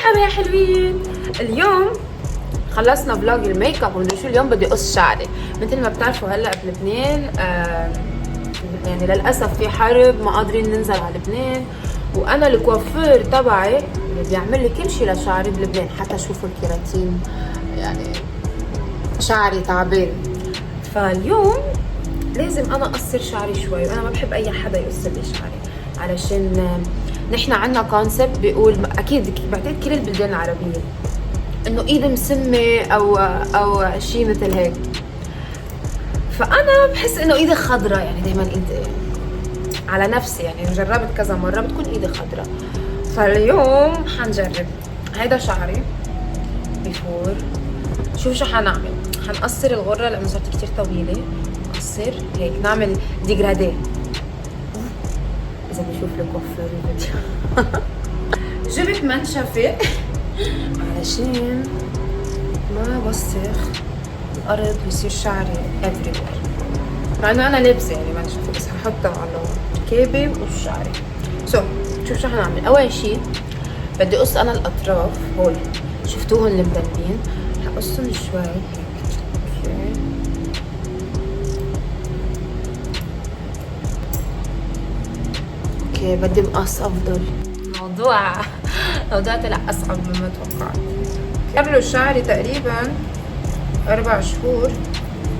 مرحبا يا حلوين. اليوم خلصنا فلوج الميك اب ومدري شو. اليوم بدي اقص شعري. مثل ما بتعرفوا هلا بلبنان يعني للاسف في حرب، ما قادرين ننزل على لبنان، وانا الكوافير تبعي اللي بيعمل لي كل شيء لشعري بلبنان، حتى شوفوا الكيراتين، يعني شعري تعبان. فاليوم لازم انا اقصر شعري شوي، وانا ما بحب اي حدا يقصر لي شعري، علشان نحن عنا كونسبت بيقول، اكيد بعتقد كل البلدان العربيه، انه ايد مسمه او شيء مثل هيك. فانا بحس انه ايدي خضرة، يعني دائما ايدي على نفسي، يعني جربت كذا مره بتكون ايدي خضرة. فاليوم حنجرب. هيدا شعري بيفور. شوف شو حنعمل. حنقصر الغره لانه صارت كتير طويله، نقصر هيك، نعمل ديجرادي اذا بشوف الكوافير الفيديو. جبت منشفه علشان ما وسخ الارض ويصير شعري everywhere، مع انه انا لابسه يعني منشفه، بس هحطها على ركابي وشعري. شوف شو حنعمل. اول شيء بدي اقص انا الاطراف هول، شفتوهم المدلين، هقصهم شوي هيك. اوكي بدي مقص افضل. موضوع طلع اصعب مما توقعت. قبله شعري تقريبا 4 شهور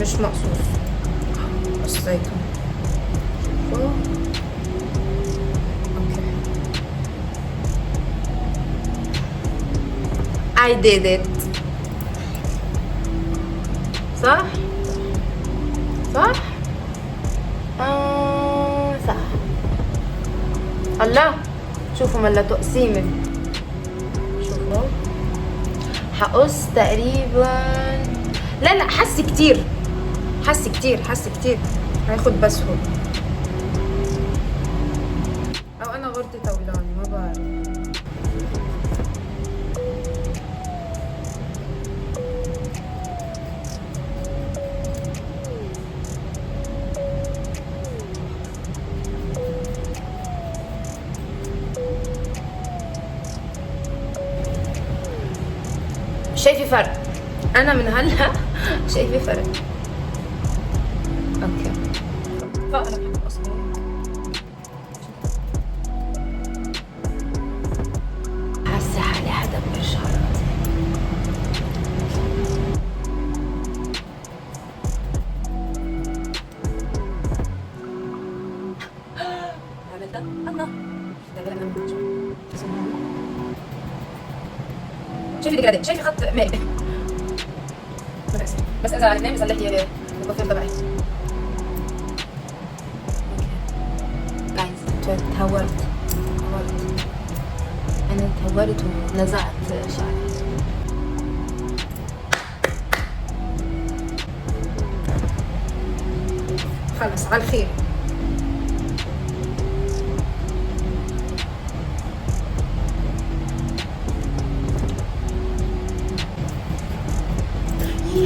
مش مقصوص، قصيته. شوفوا اوكي I did it. صح؟ صح. الله، شوفوا ملا تقسيمه. شوفوا حقص تقريبا، لا حسي كتير هياخد بس هو، او انا غرتي طولاني ما بعرف. شايفي فرق؟ انا من هلا شايفي فرق. اوكي فانا بحب اصلا حاسه حالي حدا من شعراتي. عملتها الله. شايفي ديجرادي، شايفي خط مائي، بس اذا على لبنان بصلح لي الكوافير تبعي. جايز تهورت انا تهورت ونزعت شعري. خلص على الخير.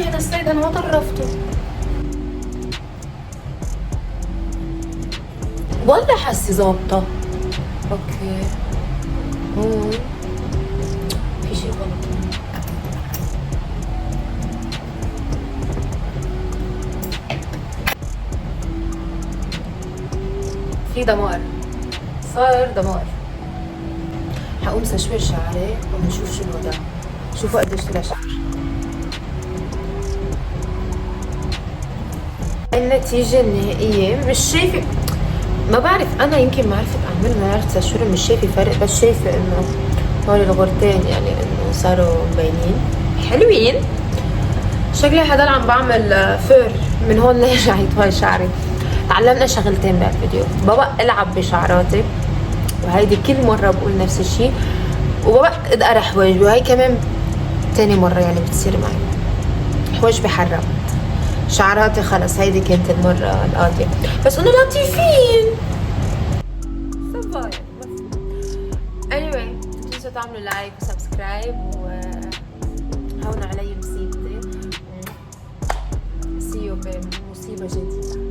هذا الصيد انا ما طرفته والله، حسي ظابطه. اوكي في شيء غلط. في دمار، صار دمار. حقوم سشوي شعري ونشوف شو الوضع. شوفوا قديش طلع شعر. النتيجة النهائية مش شايفة، ما بعرف، أنا يمكن ما عرفت أعمل، ما عرفت أشوف، مش شايفة فرق، بس شايفة إنه هول الغرتين يعني إنه صاروا مبينين حلوين. شكلي حضل عم بعمل فر من هون ليرجع يطول شعري. تعلمنا شغلتين بالفيديو، بابا العب بشعراتي، وهيدي كل مرة بقول نفس الشيء، وبابا ادقر حواجبي، وهي كمان تاني مرة يعني بتصير معي. حواجبي حرام، شعراتي خلص، هيدي كانت المرة القاضية، بس انه لطيفين. صبايا anyway، تنسوا تعملوا لايك وسبسكرايب، وهون علي مصيبتي. see you بمصيبة جديدة.